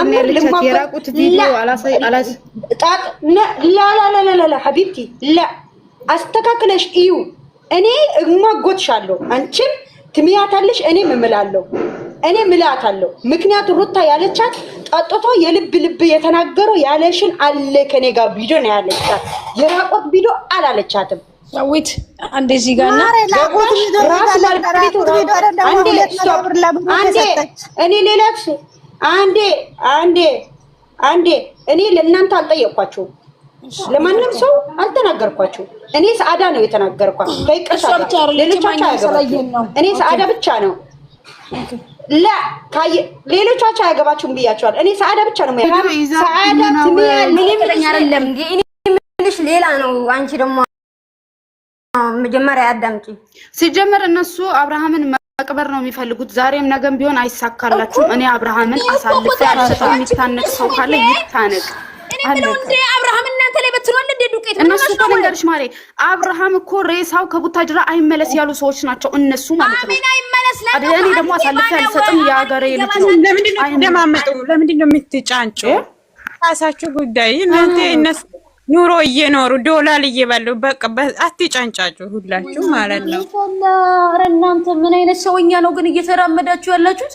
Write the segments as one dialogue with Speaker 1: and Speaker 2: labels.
Speaker 1: ነው ያለቻት የራቁት ቪዲዮ አላሳይ አላስ
Speaker 2: ላ ሐቢብቲ ላ አስተካክለሽ እዩ። እኔ እማጎትሻለሁ፣ አንቺም ትሚያታለሽ፣ እኔም እምላለሁ፣ እኔ እምላታለሁ። ምክንያቱም ሩታ ያለቻት ጠጥቶ የልብ ልብ የተናገረው ያለሽን አለ ከኔ ጋር ቪዲዮ ነው ያለቻት። የራቁት ቪዲዮ አላለቻትም።
Speaker 3: ዳዊት አንዴ እዚህ ጋር እና
Speaker 2: እኔ ሌላክስ አንዴ እኔ ለእናንተ አልጠየቅኳቸውም፣ ለማንም ሰው አልተናገርኳቸው። እኔ ሰዓዳ ነው የተናገርኳት። ከይቀርታ ሌሎቻቸው አያገባቸውም። እኔ ሰዓዳ ብቻ ነው ሌሎቻቸው አያገባቸውም ብያቸዋል። እኔ ሰዓዳ ብቻ ነው ሰዓዳ
Speaker 4: ምንም አይደለም። እኔ ምንሽ ሌላ ነው። አንቺ ደግሞ መጀመሪያ አዳምጪ።
Speaker 1: ሲጀመር እነሱ አብርሃምን መቅበር ነው የሚፈልጉት። ዛሬም ነገም ቢሆን አይሳካላችሁም። እኔ አብርሃምን አሳልፌ አልሰጠው። የሚታነቅ ሰው ካለ ይታነቅ።
Speaker 3: አብርሃም እናንተ ላይ በትኗል እንደ ዱቄት።
Speaker 1: እነሱ እኮ ልንገርሽ ማሬ፣ አብርሃም እኮ ሬሳው ከቡታጅራ አይመለስ ያሉ ሰዎች ናቸው እነሱ ማለት ነው።
Speaker 3: አሜን አይመለስ።
Speaker 1: እኔ ደግሞ አሳልፌ አልሰጥም። የሀገሬ ልጅ ነው።
Speaker 5: ለምንድን ነው እንደማመጡ? ለምንድን ነው የምትጫንጩ? ራሳችሁ ጉዳይ እናንተ እነሱ ኑሮ እየኖሩ ዶላር እየበሉ በቃ አትጫንጫጩ ሁላችሁ ማለት ነው።
Speaker 3: ኧረ እናንተ ምን አይነት ሰውኛ ነው ግን እየተራመዳችሁ ያላችሁት?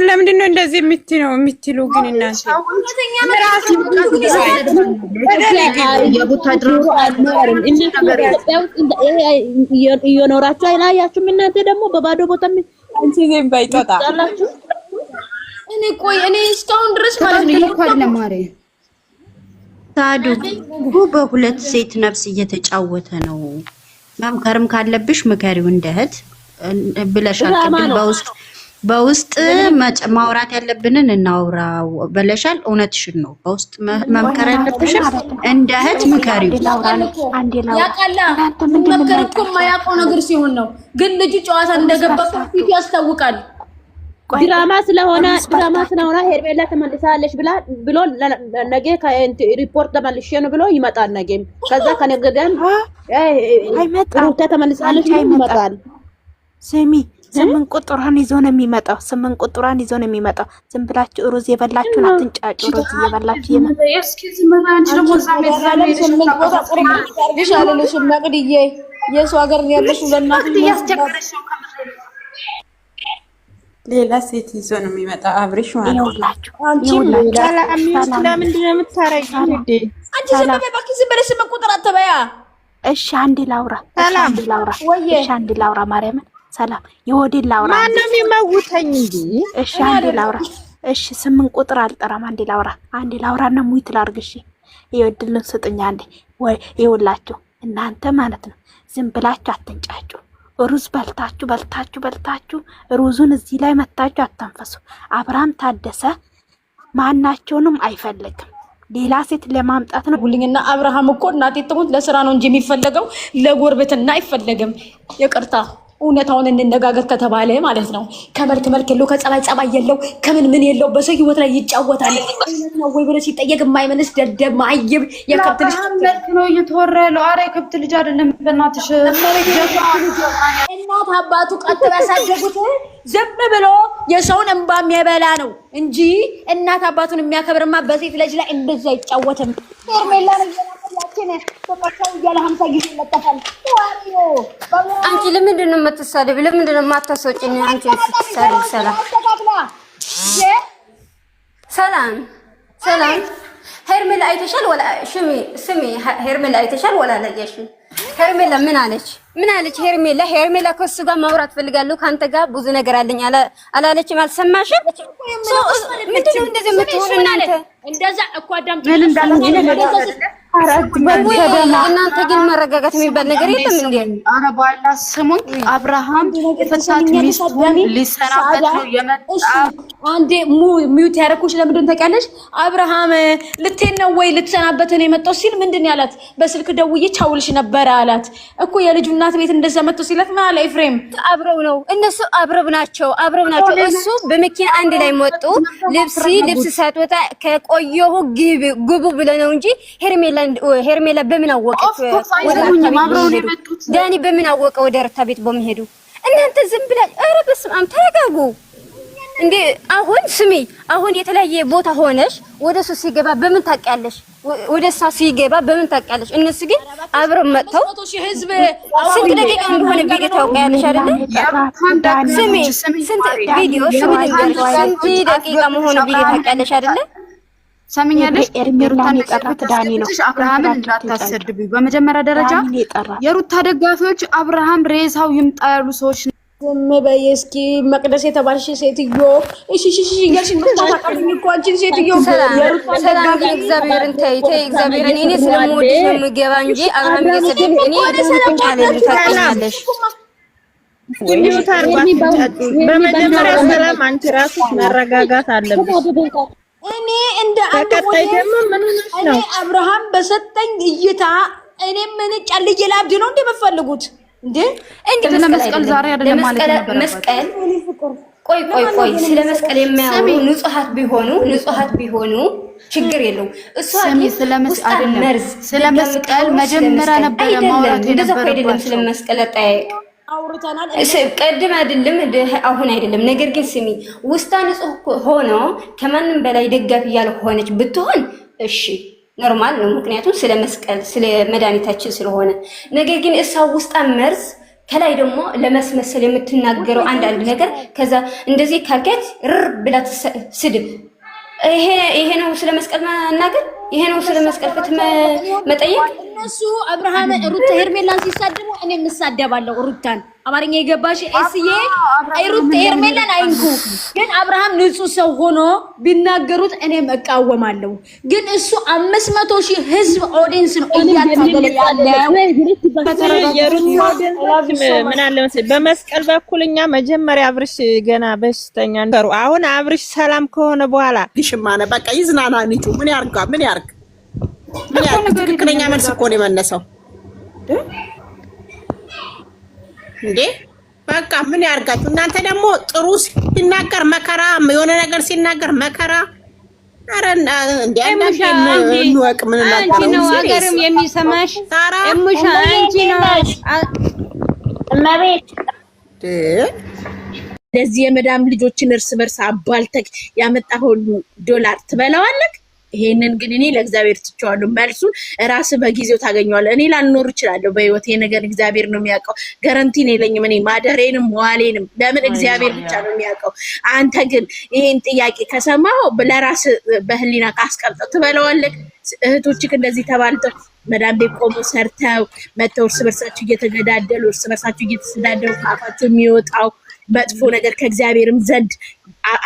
Speaker 5: ለምንድን ነው እንደዚህ የምትሉ ግን እናንተ
Speaker 6: እየኖራችሁ አይላያችሁም? እናንተ ደግሞ በባዶ ቦታ
Speaker 5: ባይጣላችሁ
Speaker 3: እኔ እስካሁን ድረስ ማለት ነው
Speaker 7: ታዱ በሁለት ሴት ነፍስ እየተጫወተ ነው። መምከርም ካለብሽ ምከሪው እንደህት ብለሻል። ቅድም በውስጥ ማውራት ያለብንን እናውራው ብለሻል። እውነትሽን ነው። በውስጥ መምከር ያለብሽ እንደህት ምከሪው።
Speaker 3: ያቃላ መምከር እኮ የማያውቀው ነገር ሲሆን ነው። ግን ልጁ ጨዋታ እንደገባበት ፊት ያስታውቃል።
Speaker 6: ድራማ ስለሆነ ሄርሜላ ተመልሳለች ብሎ ነገ ሪፖርት ተመልሼ ነው ብሎ ይመጣል። ነገም ከዛ ከነገ ደም ሩታ ተመልሳለች ይመጣል።
Speaker 8: ስሚ 8 ቁጥሯን ይዞ ነው የሚመጣው። 8 ቁጥሯን ይዞ ነው የሚመጣው። ዝም ብላችሁ ሩዝ የበላችሁ አትንጫጩ። ሩዝ የበላችሁ
Speaker 3: የሰው ሀገር ያለሽ
Speaker 5: ሌላ ሴት ይዞ ነው የሚመጣው። አብሬሽ ማለት ነው።
Speaker 8: አንቺ ለምንድን ነው የምታረጊው?
Speaker 3: አንቺ ዝም ብለሽ 8 ቁጥር አትበያ።
Speaker 8: እሺ አንዴ ላውራ። እሺ አንዴ ላውራ። ማርያምን ሰላም የወዴን ላውራ።
Speaker 5: ማነው የሚመውተኝ እንዴ?
Speaker 8: እሺ አንዴ ላውራ። እሺ 8 ቁጥር አልጠራም። አንዴ ላውራና ሙይት ላርግ። እሺ ይወድልን ስጥኛ አንዴ ወይ ይውላችሁ። እናንተ ማለት ነው ዝም ብላችሁ አትንጫጩ። ሩዝ በልታችሁ ሩዙን እዚህ ላይ መታችሁ አታንፈሱ። አብርሃም ታደሰ ማናቸውንም አይፈልግም። ሌላ ሴት ለማምጣት ነው
Speaker 3: ሁሉኝና አብርሃም እኮ እናቴ ትሙት ለስራ ነው እንጂ የሚፈልገው ለጎረቤትና አይፈልግም። ይቅርታ እውነታውን እንነጋገር ከተባለ ማለት ነው። ከመልክ የለው፣ ከጸባይ የለው፣ ምን የለው፣ በሰው ህይወት ላይ ይጫወታል። እውነት ነው ወይ ብሎ ሲጠየቅ የማይመልስ ደደብ ማይብ የከብት ልጅ
Speaker 1: ነው እየተወራ ያለው። ኧረ የከብት ልጅ አይደለም በእናትሽ።
Speaker 3: እናት አባቱ ቀጥታ ያሳደጉት ዝም ብሎ የሰውን እንባ የሚያበላ ነው እንጂ እናት አባቱን የሚያከብርማ በሴት ልጅ ላይ እንደዛ አይጫወትም። ሄርሜላ ነው
Speaker 4: አንቺ ለምንድን ነው የምትሳደብ? ለምንድን ነው የማታስወጪኝ? አንቺ ስትሳደብ ሰላም ሄርሜላ አይተሻል ወላ ስሚ ሄርሜላ አይተሻል ወላ አላየሽም? ሄርሜላ ምን አለች? ሄርሜላ ከሱ ጋር ማውራት ፈልጋለሁ፣ ካንተ ጋር ብዙ ነገር አለኝ አላለችም? አልሰማሽም? ምንድን ነው እንደዚህ የምትሆኑ እናንተ?
Speaker 3: እንደዛ እኮ አዳም
Speaker 4: እናንተ ግን መረጋጋት የሚባል ነገር የለም እንዴ?
Speaker 1: ኧረ በኋላ ስሙን አብርሃም የፈታት ሚስቱን ሊሰናበት ነው የመጣው።
Speaker 3: አንዴ ሚውት ያደረኩሽ ለምንድን ነው ታውቂያለሽ? አብርሃም ልትሄድ ነው ወይ ልትሰናበት ነው የመጣው ሲል ምንድን ነው ያላት? በስልክ ደውዬ ቻውልሽ ነበረ አላት እኮ። የልጁ እናት ቤት እንደዛ መጥቶ ሲላት ምን አለ ኤፍሬም?
Speaker 4: አብረው ነው እነሱ አብረው ናቸው። እሱ በመኪና አንድ ላይ መጡ። ልብስ ሳትወጣ ከቆየሁ ግቡ ብለህ ነው እንጂ ሄርሜላ በምን አወቀች? ዳኒ በምን አወቀ ወደ ሩታ ቤት በመሄዱ? እናንተ ዝም ብላችሁ ኧረ በስመ አብ ተረጋጉ። እንዴ አሁን ስሚ፣ አሁን የተለያየ ቦታ ሆነሽ ወደሱ ሲገባ በምን ታውቂያለሽ? ወደሳ ሲገባ በምን ታውቂያለሽ? እነሱ ግን አብረው መጥተው ስንት ደቂቃ እንደሆነ ቪዲዮ ታውቂያለሽ አይደል? ስሚ ስንት ቪዲዮ ስንት ደቂቃ መሆኑ ቪዲዮ ታውቂያለሽ አይደል?
Speaker 1: ሰምኛለሽ። የሩታን የጠራት ዳኒ ነው። አብርሃምን እንዳታሰድቢ። በመጀመሪያ ደረጃ የሩታ ደጋፊዎች አብርሃም ሬሳው ይምጣ ያሉ ሰዎች
Speaker 3: ዝም በይ እስኪ። መቅደስ የተባልሽ ሴትዮ እሺ እያልሽ ምታታቀኝ እኮ አንቺን ሴትዮ።
Speaker 4: ሰላም እግዚአብሔርን ተይ እግዚአብሔርን። እኔ ስለምወድሽ ነው የምገባ እንጂ አብርሃም እየሰደብኝ እኔ ሰላም ቻለሽ ታውቂያለሽ።
Speaker 6: በመጀመሪያ ሰላም አንቺ ራስሽ መረጋጋት አለብሽ።
Speaker 3: እኔ እንደ አንተ እኔ አብርሃም በሰጠኝ እይታ እኔ ምን ጫልዬ ላብድ ነው እንደምፈልጉት እንዴ?
Speaker 1: ስለ መስቀል ዛሬ አይደለም ማለት ነበር።
Speaker 4: መስቀል ቆይ ስለ መስቀል የሚያወሩ ንጹሃት ቢሆኑ ችግር የለውም። እሷ
Speaker 1: ስለ መስቀል መጀመሪያ ነበር ማውራት የነበረው።
Speaker 4: ስለ መስቀል አጠያየቅ
Speaker 3: አውርተናል።
Speaker 4: ቀድም አይደለም አሁን አይደለም። ነገር ግን ስሚ ውስጣ ንጹህ ሆኖ ከማንም በላይ ደጋፊ ያልሆነች ብትሆን እሺ ኖርማል ነው። ምክንያቱም ስለ መስቀል ስለ መድኃኒታችን ስለሆነ። ነገር ግን እሷ ውስጣ መርዝ ከላይ ደግሞ ለመስመሰል የምትናገረው አንዳንድ ነገር ከዛ እንደዚህ ካልከት ብላ ስድብ ይሄ ነው ስለ መስቀል መናገር፣ ይሄ ነው ስለ መስቀል ፍትህ መጠየቅ።
Speaker 3: እነሱ አብርሃም ሩታ ሄርሜላን ሲሳደቡ እኔ የምሳደባለሁ ሩታን። አማርኛ የገባሽ ኤስዬ ሩታ ሄርሜላን አይንኩ። ግን አብርሃም ንጹህ ሰው ሆኖ ቢናገሩት እኔም እቃወማለሁ። ግን እሱ 500,000 ህዝብ ኦዲየንስ ነው እያታገለ ያለው።
Speaker 6: ምን አለ መሰለኝ በመስቀል በኩል እኛ መጀመሪያ አብርሽ ገና በሽተኛ ነበር። አሁን አብርሽ ሰላም ከሆነ በኋላ
Speaker 9: ይሽማነ በቃ ይዝናና። ንጩ ምን ያርጋ ምን ያርግ ትክክለኛ መልስ እኮ ነው የመለሰው እንዴ። በቃ ምን ያርጋችሁ እናንተ ደግሞ ጥሩ ሲናገር መከራ፣ የሆነ ነገር ሲናገር መከራ። አረ እንዴ እንወቅ ምን
Speaker 10: ነው አገርም የሚሰማሽ እሙሻ አንቺ ነው እመቤት
Speaker 6: ለዚህ የመዳም ልጆችን እርስ በርስ አባልተክ ያመጣው ዶላር ትበላዋለክ። ይሄንን ግን እኔ ለእግዚአብሔር ትቼዋለሁ። መልሱን ራስ በጊዜው ታገኘዋለህ። እኔ ላልኖር እችላለሁ በህይወት። ይሄ ነገር እግዚአብሔር ነው የሚያውቀው። ጋራንቲ ነው የለኝም እኔ ማደሬንም ዋሌንም። ለምን እግዚአብሔር ብቻ ነው የሚያውቀው። አንተ ግን ይሄን ጥያቄ ከሰማው ለራስ በህሊና ካስቀምጠው ትበላዋለህ። እህቶችክ እንደዚህ ተባልተው መዳም ቤት ቆሞ ሰርተው መተው እርስ በርሳቸው እየተገዳደሉ እርስ በርሳቸው እየተሰዳደሩ ካፋቸው የሚወጣው መጥፎ ነገር ከእግዚአብሔርም ዘንድ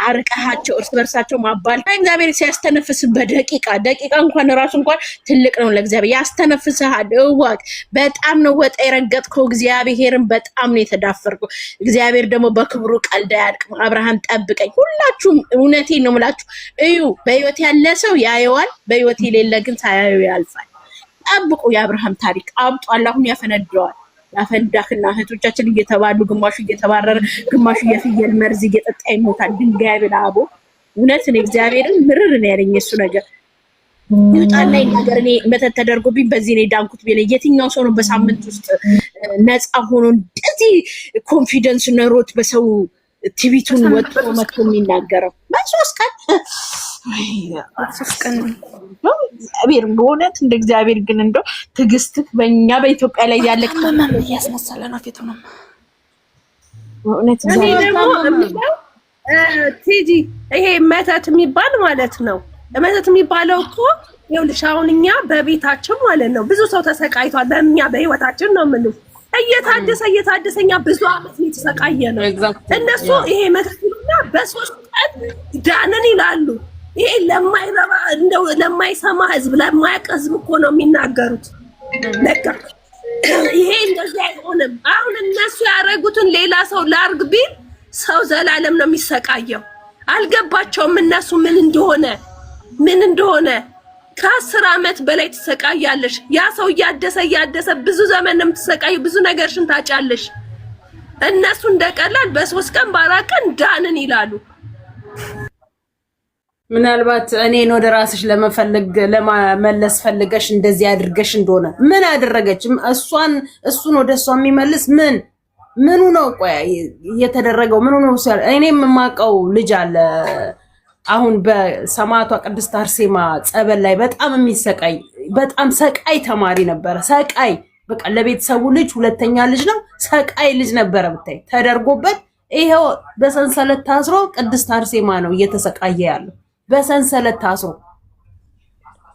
Speaker 6: አርቀሃቸው እርስ በርሳቸው ማባል እግዚአብሔር ሲያስተነፍስ በደቂቃ እንኳን ራሱ እንኳን ትልቅ ነው ለእግዚአብሔር ያስተነፍስሃል። እዋቅ በጣም ነው ወጣ የረገጥከው። እግዚአብሔርን በጣም ነው የተዳፈርከው። እግዚአብሔር ደግሞ በክብሩ ቀልድ አያልቅም። አብርሃም ጠብቀኝ። ሁላችሁም እውነቴን ነው የምላችሁ። እዩ በህይወት ያለ ሰው ያየዋል፣ በህይወት የሌለ ግን ሳያየው ያልፋል። ጠብቁ። የአብርሃም ታሪክ አብጧል። አሁን ያፈነደዋል። ያፈንዳክና እህቶቻችን እየተባሉ ግማሹ እየተባረረ ግማሹ የፍየል መርዝ እየጠጣ ይሞታል። ድንጋይ ብላ አቦ እውነት ነው እግዚአብሔርን ምርር ነው ያለኝ እሱ ነገር ይውጣልኝ ነገር። እኔ መተት ተደርጎብኝ በዚህ ነው ዳንኩት ቢለ የትኛው ሰው ነው በሳምንት ውስጥ ነፃ ሆኖ እንደዚህ ኮንፊደንስ ነሮት በሰው ቲቪቱን ወጥቶ መጥቶ የሚናገረው? በሶስት ቀን እግዚአብሔር በእውነት እንደ እግዚአብሔር ግን እንደው ትዕግስት በእኛ በኢትዮጵያ ላይ ያለ ከማን ያስመሰለ ነው ፊቱ ነው በእውነት። እኔ ደግሞ ቲጂ ይሄ መተት የሚባል ማለት ነው። መተት የሚባለው እኮ ይኸውልሽ አሁን እኛ በቤታችን ማለት ነው ብዙ ሰው ተሰቃይቷል። በእኛ በህይወታችን ነው የምልሽ እየታደሰኛ ብዙ አመት የተሰቃየ ነው። እነሱ ይሄ መተትና በሶስት ቀን ዳንን ይላሉ። ይሄ ለማይረባ እንደው ለማይሰማ ህዝብ ለማያውቅ ህዝብ እኮ ነው የሚናገሩት። በቃ ይሄ እንደዚህ አይሆንም። አሁን እነሱ ያደረጉትን ሌላ ሰው ላርግ ቢል ሰው ዘላለም ነው የሚሰቃየው። አልገባቸውም እነሱ ምን እንደሆነ ከ10 አመት በላይ ትሰቃያለሽ። ያ ሰው እያደሰ ብዙ ዘመን ነው የምትሰቃዩ። ብዙ ነገርሽን ታጫለሽ። እነሱ እንደቀላል በ3 ቀን በ4 ቀን ዳንን ይላሉ።
Speaker 9: ምናልባት እኔን ወደ ራስሽ ለመመለስ ፈልገሽ እንደዚህ አድርገሽ እንደሆነ ምን አደረገች? እሱን ወደ እሷ የሚመልስ ምኑ ነው ቆይ የተደረገው? ምኑ ነው? እኔም የማውቀው ልጅ አለ አሁን በሰማዕቷ ቅድስት አርሴማ ጸበል ላይ በጣም የሚሰቃይ በጣም ሰቃይ ተማሪ ነበረ። ሰቃይ በቃ ለቤተሰቡ ልጅ ሁለተኛ ልጅ ነው። ሰቃይ ልጅ ነበረ ብታይ ተደርጎበት ይሄው በሰንሰለት ታስሮ ቅድስት አርሴማ ነው እየተሰቃየ ያለው በሰንሰለት ታስሮ።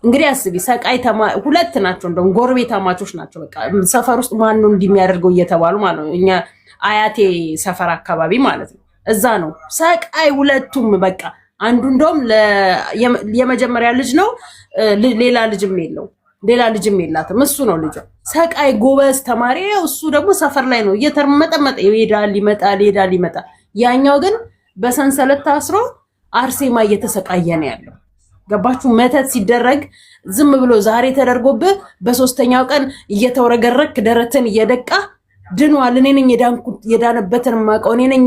Speaker 9: እንግዲህ አስቢ ሰቃይ ሁለት ናቸው እንደውም ጎረቤታማቾች ናቸው። በቃ ሰፈር ውስጥ ማን ነው እንደሚያደርገው እየተባሉ ማለት ነው። እኛ አያቴ ሰፈር አካባቢ ማለት ነው እዛ ነው ሰቃይ ሁለቱም። በቃ አንዱ እንደውም የመጀመሪያ ልጅ ነው፣ ሌላ ልጅም የለው፣ ሌላ ልጅም የላትም። እሱ ነው ልጅ ሰቃይ ጎበዝ ተማሪ። እሱ ደግሞ ሰፈር ላይ ነው እየተርመጠመጠ ይሄዳል ይመጣል፣ ይሄዳል ይመጣል። ያኛው ግን በሰንሰለት ታስሮ አርሴማ እየተሰቃየ ነው ያለው። ገባችሁ? መተት ሲደረግ ዝም ብሎ ዛሬ ተደርጎብህ በሶስተኛው ቀን እየተወረገረክ ደረትን እየደቃ ድኗል። እኔ ነኝ የዳነበትን ማቀው፣ እኔ ነኝ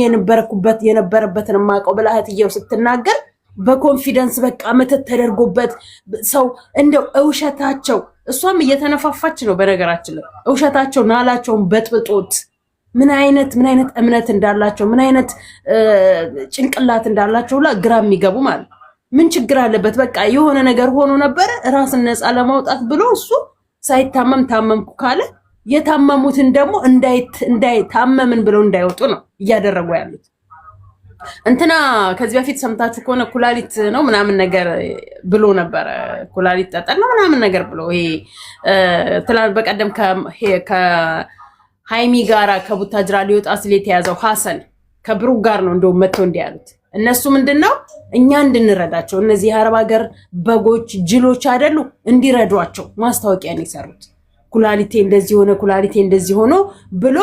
Speaker 9: የነበረበትን ማቀው ብላ እህትየው ስትናገር በኮንፊደንስ በቃ መተት ተደርጎበት ሰው እንደው እውሸታቸው፣ እሷም እየተነፋፋች ነው በነገራችን ላይ እውሸታቸው ናላቸውን በጥብጦት ምን አይነት እምነት እንዳላቸው ምን አይነት ጭንቅላት እንዳላቸው ላ ግራ የሚገቡ ማለት ምን ችግር አለበት? በቃ የሆነ ነገር ሆኖ ነበር ራስን ነፃ ለማውጣት ብሎ እሱ ሳይታመም ታመምኩ ካለ የታመሙትን ደግሞ እንዳይታመምን ብለው እንዳይወጡ ነው እያደረጉ ያሉት። እንትና ከዚህ በፊት ሰምታችሁ ከሆነ ኩላሊት ነው ምናምን ነገር ብሎ ነበር። ኩላሊት ጠጠር ነው ምናምን ነገር ብሎ ይሄ ትላንት በቀደም ከሃይሚ ጋራ ከቡታጅራ ሊወጣ ሲል የተያዘው ሐሰን ከብሩክ ጋር ነው እንደው መጥተው እንዲያሉት። እነሱ ምንድነው እኛ እንድንረዳቸው እነዚህ የአረብ ሀገር በጎች ጅሎች አይደሉ እንዲረዷቸው ማስታወቂያ ነው የሰሩት። ኩላሊቴ እንደዚህ ሆነ ኩላሊቴ እንደዚህ ሆኖ ብሎ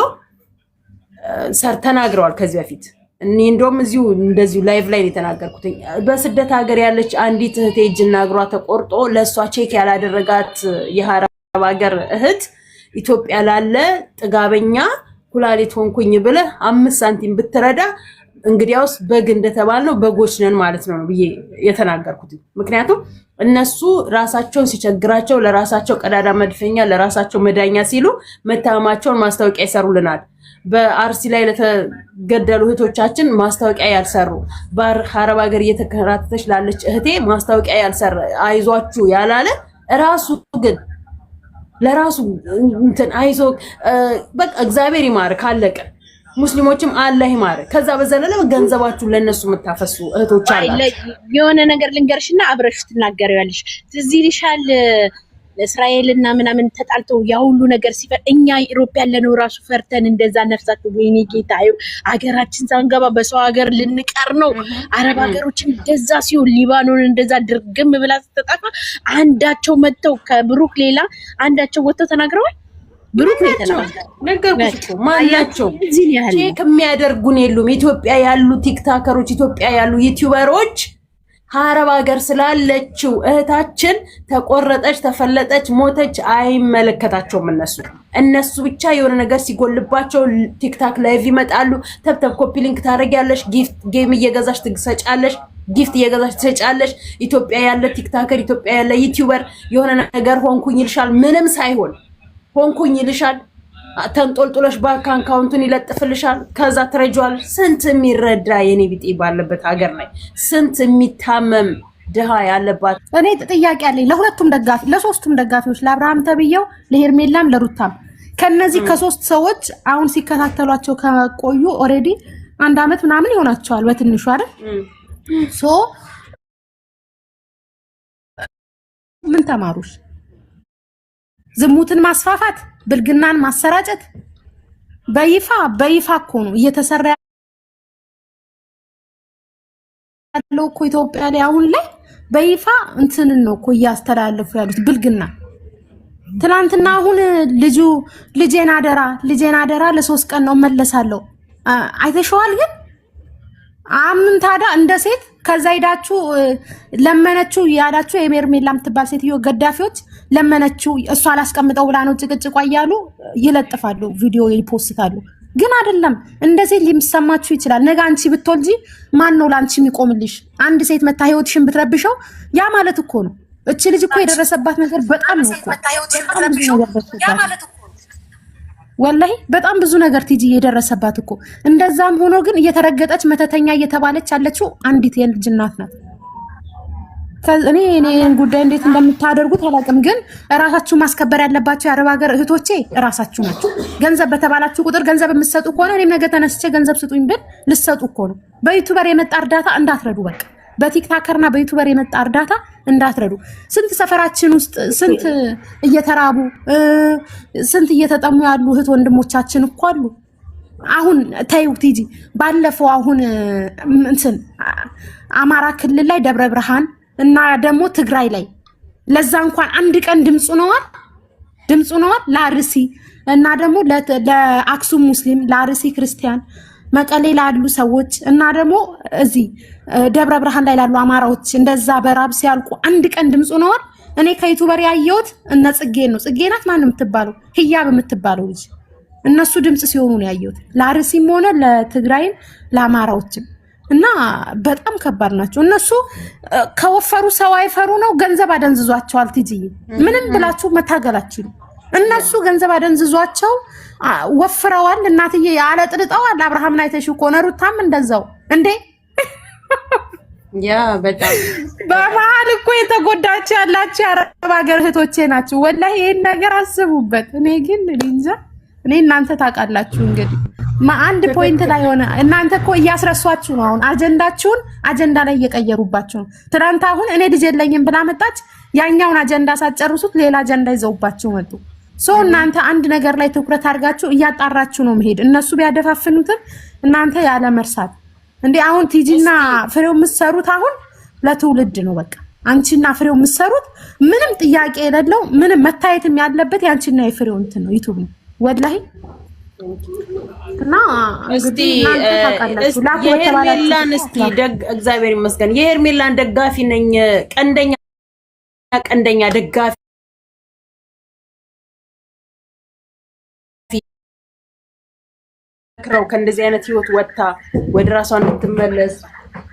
Speaker 9: ተናግረዋል ከዚህ በፊት። እኔ እንደውም እንደዚሁ ላይቭ ላይ የተናገርኩት በስደት ሀገር ያለች አንዲት እህት እጅና እግሯ ተቆርጦ ለሷ ቼክ ያላደረጋት የአረብ ሀገር እህት ኢትዮጵያ ላለ ጥጋበኛ ኩላሊት ሆንኩኝ ብለ 5 ሳንቲም ብትረዳ እንግዲያውስ በግ እንደተባልነው በጎች ነን ማለት ነው ብዬ የተናገርኩት። ምክንያቱም እነሱ ራሳቸውን ሲቸግራቸው ለራሳቸው ቀዳዳ መድፈኛ ለራሳቸው መዳኛ ሲሉ መታመማቸውን ማስታወቂያ ይሰሩልናል። በአርሲ ላይ ለተገደሉ እህቶቻችን ማስታወቂያ ያልሰሩ፣ በአረብ ሀገር እየተከራተተች ላለች እህቴ ማስታወቂያ ያልሰራ አይዟችሁ ያላለ ራሱ ግን ለራሱ እንትን አይዞ በቃ እግዚአብሔር ይማር ካለቀ ሙስሊሞችም አላህ ይማር። ከዛ በዘለለ ገንዘባችሁ ለነሱ የምታፈሱ እህቶች አላችሁ።
Speaker 6: የሆነ ነገር ልንገርሽና አብረሽ ትናገሪያለሽ። ትዝ ይልሻል እስራኤልና ምናምን ተጣልተው ያ ሁሉ ነገር ሲፈር እኛ ኢሮፕ ያለነው ራሱ ፈርተን እንደዛ ነፍሳችሁ ወይኔ ጌታዬ አገራችን ሳንገባ በሰው ሀገር ልንቀር ነው። አረብ ሀገሮች እንደዛ ሲሆን ሊባኖን እንደዛ ድርግም ብላ ስትጠፋ አንዳቸው መተው ከብሩክ ሌላ አንዳቸው ወጥተው ተናግረዋል። ብሩክ ነው የተናገረው።
Speaker 9: ነገርኩሽ እኮ ማናቸው ቼክ የሚያደርጉን የሉም። ኢትዮጵያ ያሉ ቲክታከሮች ኢትዮጵያ ያሉ ዩቲዩበሮች አረብ ሀገር ስላለችው እህታችን ተቆረጠች፣ ተፈለጠች፣ ሞተች አይመለከታቸውም። እነሱ ብቻ የሆነ ነገር ሲጎልባቸው ቲክታክ ላይቭ ይመጣሉ። ተብተብ ኮፒ ሊንክ ታደርጊያለሽ፣ ጊፍት ጌም እየገዛሽ ትሰጫለሽ፣ ጊፍት እየገዛሽ ትሰጫለሽ። ኢትዮጵያ ያለ ቲክታከር ኢትዮጵያ ያለ ዩቲዩበር የሆነ ነገር ሆንኩኝ ይልሻል። ምንም ሳይሆን ሆንኩኝ ይልሻል። ተንጦልጦለሽ ባንክ አካውንቱን ይለጥፍልሻል። ከዛ ትረጃዋል። ስንት የሚረዳ የኔ ቢጤ ባለበት ሀገር ላይ ስንት የሚታመም ድሃ ያለባት።
Speaker 1: እኔ ጥያቄ አለኝ ለሁለቱም ደጋፊ ለሶስቱም ደጋፊዎች ለአብርሃም ተብየው ለሄርሜላም ለሩታም ከነዚህ ከሶስት ሰዎች አሁን ሲከታተሏቸው ከቆዩ ኦሬዲ 1 አመት ምናምን ይሆናቸዋል በትንሹ አይደል? ሶ ምን ተማሩሽ? ዝሙትን ማስፋፋት፣ ብልግናን ማሰራጨት በይፋ እኮ ነው እየተሰራ ያለው እኮ ኢትዮጵያ ላይ አሁን ላይ በይፋ እንትንን ነው እኮ እያስተላለፉ ያሉት ብልግና። ትናንትና አሁን ልጄን አደራ ለ3 ቀን ነው መለሳለሁ አይተሽዋል። ግን አምን ታዲያ እንደ ሴት ከዛ ሄዳችሁ ለመነችው ያላችሁ የሄርሜላ የምትባል ሴትዮ ገዳፊዎች ለመነችው እሷ አላስቀምጠው ብላ ነው ጭቅጭቋ እያሉ ይለጥፋሉ፣ ቪዲዮ ይፖስታሉ። ግን አይደለም እንደ ሴት ሊሰማችሁ ይችላል። ነገ አንቺ ብትወልጂ ማን ነው ላንቺ የሚቆምልሽ? አንድ ሴት መታ ህይወትሽን ብትረብሸው ያ ማለት እኮ ነው። እቺ ልጅ እኮ የደረሰባት ነገር በጣም ነው እኮ ወላሂ በጣም ብዙ ነገር ቲጂ የደረሰባት እኮ። እንደዛም ሆኖ ግን እየተረገጠች መተተኛ እየተባለች ያለችው አንዲት የልጅ እናት ናት። እኔን ጉዳይ እንዴት እንደምታደርጉት አላውቅም፣ ግን ራሳችሁ ማስከበር ያለባችሁ የአረብ ሀገር እህቶቼ ራሳችሁ ናችሁ። ገንዘብ በተባላችሁ ቁጥር ገንዘብ የምትሰጡ ከሆነ እኔም ነገ ተነስቼ ገንዘብ ስጡኝ ብል ልሰጡ እኮ ነው። በዩቲዩበር የመጣ እርዳታ እንዳትረዱ፣ በቃ በቲክታከርና በዩቲዩበር የመጣ እርዳታ እንዳትረዱ። ስንት ሰፈራችን ውስጥ ስንት እየተራቡ ስንት እየተጠሙ ያሉ እህት ወንድሞቻችን እኮ አሉ። አሁን ተይው ቲጂ፣ ባለፈው አሁን እንትን አማራ ክልል ላይ ደብረ ብርሃን እና ደግሞ ትግራይ ላይ ለዛ እንኳን አንድ ቀን ድምፁ ነዋል ለአርሲ እና ደግሞ ለአክሱም ሙስሊም፣ ለአርሲ ክርስቲያን፣ መቀሌ ላሉ ሰዎች እና ደግሞ እዚህ ደብረ ብርሃን ላይ ላሉ አማራዎች እንደዛ በራብ ሲያልቁ አንድ ቀን ድምፁ ነዋል። እኔ ከዩቲዩበር ያየሁት እነ ጽጌን ነው። ጽጌ ናት ማን የምትባለው ህያብ የምትባለው ልጅ፣ እነሱ ድምፅ ሲሆኑ ነው ያየሁት፣ ለአርሲም ሆነ ለትግራይም ለአማራዎችም። እና በጣም ከባድ ናቸው እነሱ። ከወፈሩ ሰው አይፈሩ ነው። ገንዘብ አደንዝዟቸዋል። ቲጂ ምንም ብላችሁ መታገላችሁ። እነሱ ገንዘብ አደንዝዟቸው ወፍረዋል። እናትዬ አለጥልጠዋል። አብርሃምን አይተሽ እኮ ነው። ሩታም እንደዛው እንዴ።
Speaker 9: ያ በጣም
Speaker 1: በመሀል እኮ የተጎዳችሁ ያላችሁ የአረብ ሀገር እህቶቼ ናችሁ። ወላሂ ይሄን ነገር አስቡበት። እኔ ግን እንጃ። እኔ እናንተ ታውቃላችሁ እንግዲህ አንድ ፖይንት ላይ ሆነ። እናንተ እኮ እያስረሷችሁ ነው። አሁን አጀንዳችሁን አጀንዳ ላይ እየቀየሩባችሁ ነው። ትናንት አሁን እኔ ልጅ የለኝም ብላ መጣች። ያኛውን አጀንዳ ሳትጨርሱት ሌላ አጀንዳ ይዘውባችሁ መጡ። እናንተ አንድ ነገር ላይ ትኩረት አድርጋችሁ እያጣራችሁ ነው መሄድ። እነሱ ቢያደፋፍኑትም እናንተ ያለ መርሳት እንዴ። አሁን ቲጂና ፍሬው የምትሰሩት አሁን ለትውልድ ነው። በቃ አንቺና ፍሬው የምትሰሩት ምንም ጥያቄ የሌለው ምንም መታየትም ያለበት ያንቺና የፍሬው እንትን ነው፣ ዩቲዩብ ነው ወላሂ። እና
Speaker 9: እስቲ የሄርሜላን እስቲ እግዚአብሔር ይመስገን የሄርሜላን ደጋፊ ነኝ፣ ቀንደኛ ደጋፊ ክረው ከእንደዚህ አይነት ህይወት ወጥታ ወደ ራሷን እንድትመለስ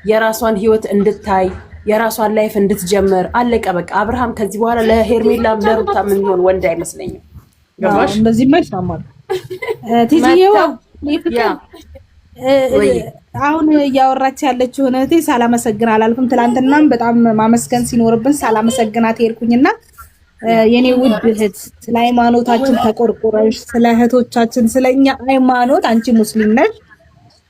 Speaker 9: የራሷን ህይወት እንድታይ የራሷን ላይፍ እንድትጀምር አለቀ በቃ። አብርሃም ከዚህ በኋላ ለሄርሜላ ለሩታ ምን ይሆን ወንድ አይመስለኝም። ገባሽ?
Speaker 11: እንደዚህ ማይሳማል ቲጂዬው አሁን እያወራች ያለችው እህቴ ሳላመሰግን አላልኩም። ትላንትናም በጣም ማመስገን ሲኖርብን ሳላመሰግናት ሄድኩኝና የኔ ውድ እህት ስለ ሃይማኖታችን ተቆርቆረሽ፣ ስለ እህቶቻችን ስለኛ ሃይማኖት አንቺ ሙስሊም ነሽ፣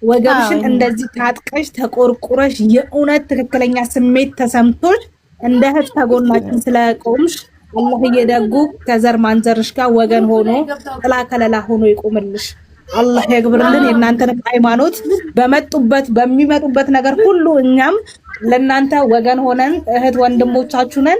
Speaker 11: ወገብሽን እንደዚህ ታጥቀሽ ተቆርቆረሽ የእውነት ትክክለኛ ስሜት ተሰምቶሽ እንደ እህት ተጎናችን ስለቆምሽ አላህ እየደጉ ከዘር ማንዘርሽ ጋር ወገን ሆኖ ጥላ ከለላ ሆኖ ይቆምልሽ። አላህ ያክብርልን የእናንተን ሃይማኖት። በሚመጡበት ነገር ሁሉ እኛም ለእናንተ ወገን ሆነን እህት ወንድሞቻችሁ ነን።